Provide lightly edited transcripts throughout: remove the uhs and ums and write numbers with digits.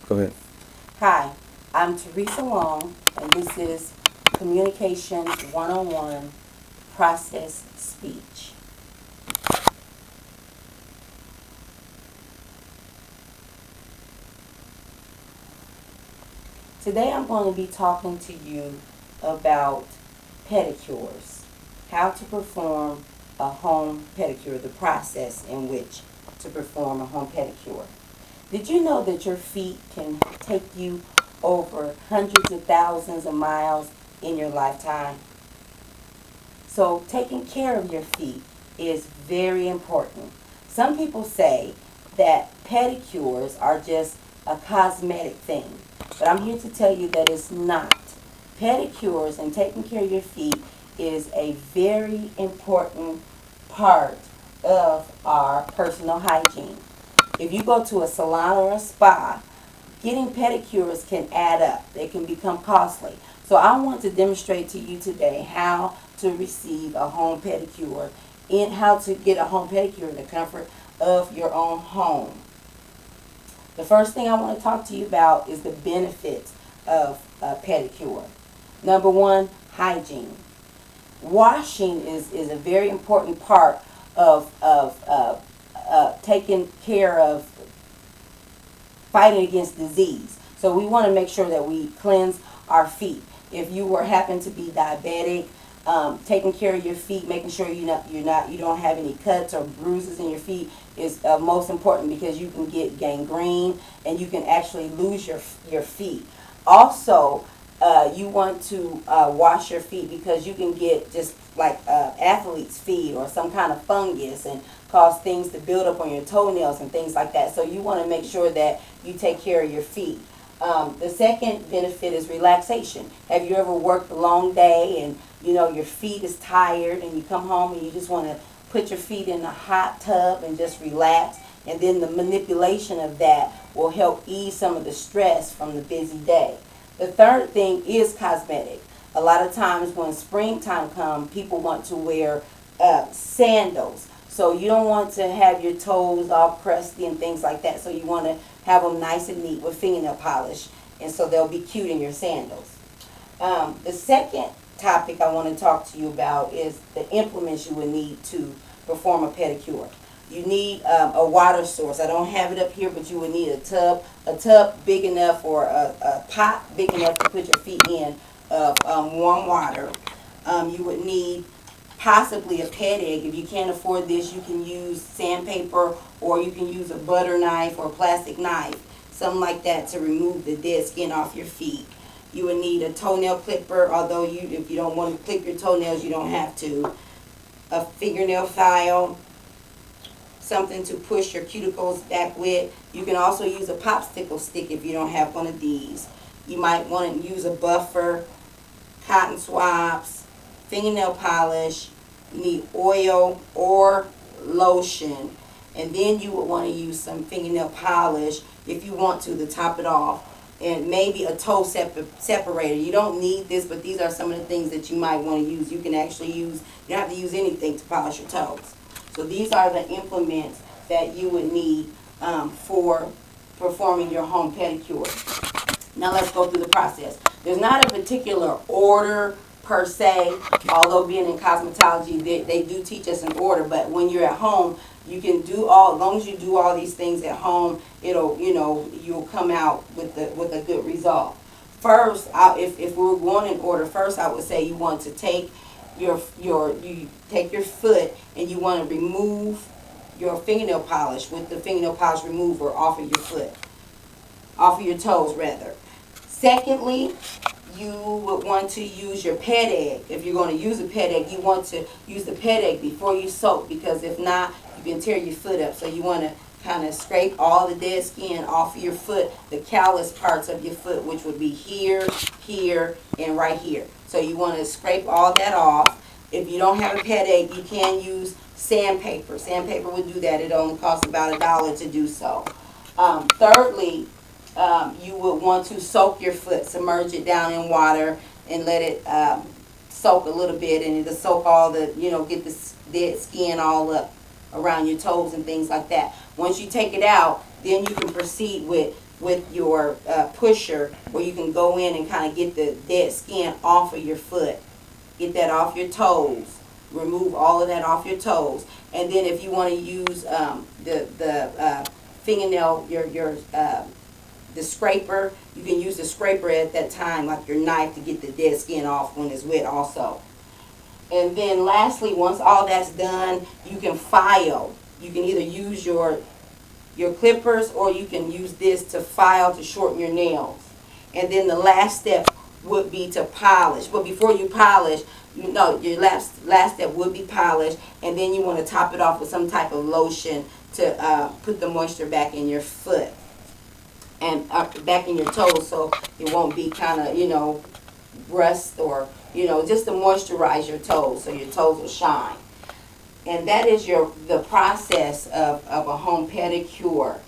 Go ahead. Hi, I'm Teresa Long, and this is Communication 101 Process Speech. Today I'm going to be talking to you about pedicures, how to perform a home pedicure, the process in which to perform a home pedicure. Did you know that your feet can take you over hundreds of thousands of miles in your lifetime? So taking care of your feet is very important. Some people say that pedicures are just a cosmetic thing, but I'm here to tell you that it's not. Pedicures and taking care of your feet is a very important part of our personal hygiene. If you go to a salon or a spa, getting pedicures can add up. They can become costly. So I want to demonstrate to you today how to receive a home pedicure and how to get a home pedicure in the comfort of your own home. The first thing I want to talk to you about is the benefits of a pedicure. Number one, hygiene. Washing is a very important part of taking care of fighting against disease. So we want to make sure that we cleanse our feet. If you were happen to be diabetic, taking care of your feet, making sure you don't have any cuts or bruises in your feet is most important, because you can get gangrene and you can actually lose your feet. Also, you want to wash your feet, because you can get just like athlete's feet or some kind of fungus and cause things to build up on your toenails and things like that. So you want to make sure that you take care of your feet. The second benefit is relaxation. Have you ever worked a long day and your feet is tired and you come home and you just want to put your feet in a hot tub and just relax? And then the manipulation of that will help ease some of the stress from the busy day. The third thing is cosmetic. A lot of times when springtime comes, people want to wear sandals. So you don't want to have your toes all crusty and things like that. So you want to have them nice and neat with fingernail polish, and so they'll be cute in your sandals. The second topic I want to talk to you about is the implements you would need to perform a pedicure. You need a water source. I don't have it up here, but you would need a tub big enough, or a pot big enough to put your feet in of warm water. You would need possibly a pet egg. If you can't afford this, you can use sandpaper, or you can use a butter knife or a plastic knife, something like that, to remove the dead skin off your feet. You would need a toenail clipper, although if you don't want to clip your toenails, you don't have to. A fingernail file, something to push your cuticles back with. You can also use a popsicle stick if you don't have one of these. You might want to use a buffer, cotton swabs, fingernail polish. You need oil or lotion. And then you would want to use some fingernail polish if you want to top it off. And maybe a toe separator. You don't need this, but these are some of the things that you might want to use. You can actually use, you don't have to use anything to polish your toes. So these are the implements that you would need for performing your home pedicure. Now let's go through the process. There's not a particular order per se, although being in cosmetology, they do teach us an order, but when you're at home, you can do all, as long as you do all these things at home, you'll come out with a good result. First, if we're going in order, first I would say you want to take you take your foot and you want to remove your fingernail polish with the fingernail polish remover off of your foot, off of your toes rather. Secondly, you would want to use your pet egg. If you're going to use a pet egg, you want to use the pet egg before you soak, because if not, you can tear your foot up. So you want to kind of scrape all the dead skin off of your foot, the callous parts of your foot, which would be here, here, and right here. So you want to scrape all that off. If you don't have a pet egg, you can use sandpaper. Sandpaper would do that. It only costs about $1 to do so. Thirdly, you would want to soak your foot, submerge it down in water and let it soak a little bit, and it'll soak all the, get the dead skin all up around your toes and things like that. Once you take it out, then you can proceed with with your pusher, where you can go in and kind of get the dead skin off of your foot. Get that off your toes. Remove all of that off your toes. And then if you want to use the fingernail, the scraper, you can use the scraper at that time, like your knife, to get the dead skin off when it's wet also. And then lastly, once all that's done, you can file. You can either use your clippers, or you can use this to file to shorten your nails. And then the last step would be to polish. But before you polish, your last step would be polish, and then you want to top it off with some type of lotion to put the moisture back in your foot and back in your toes, so it won't be kind of, rust, or, just to moisturize your toes so your toes will shine. And that is the process of a home pedicure.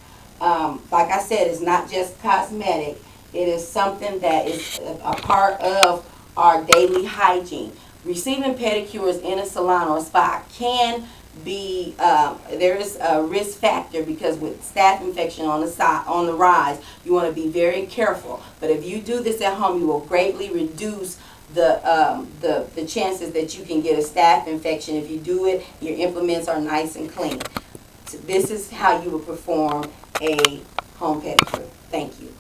Like I said, it's not just cosmetic. It is something that is a part of our daily hygiene. Receiving pedicures in a salon or a spa can be, there is a risk factor, because with staph infection on the rise, you want to be very careful. But if you do this at home, you will greatly reduce the chances that you can get a staph infection. If you do it, your implements are nice and clean. So this is how you would perform a home pedicure. Thank you.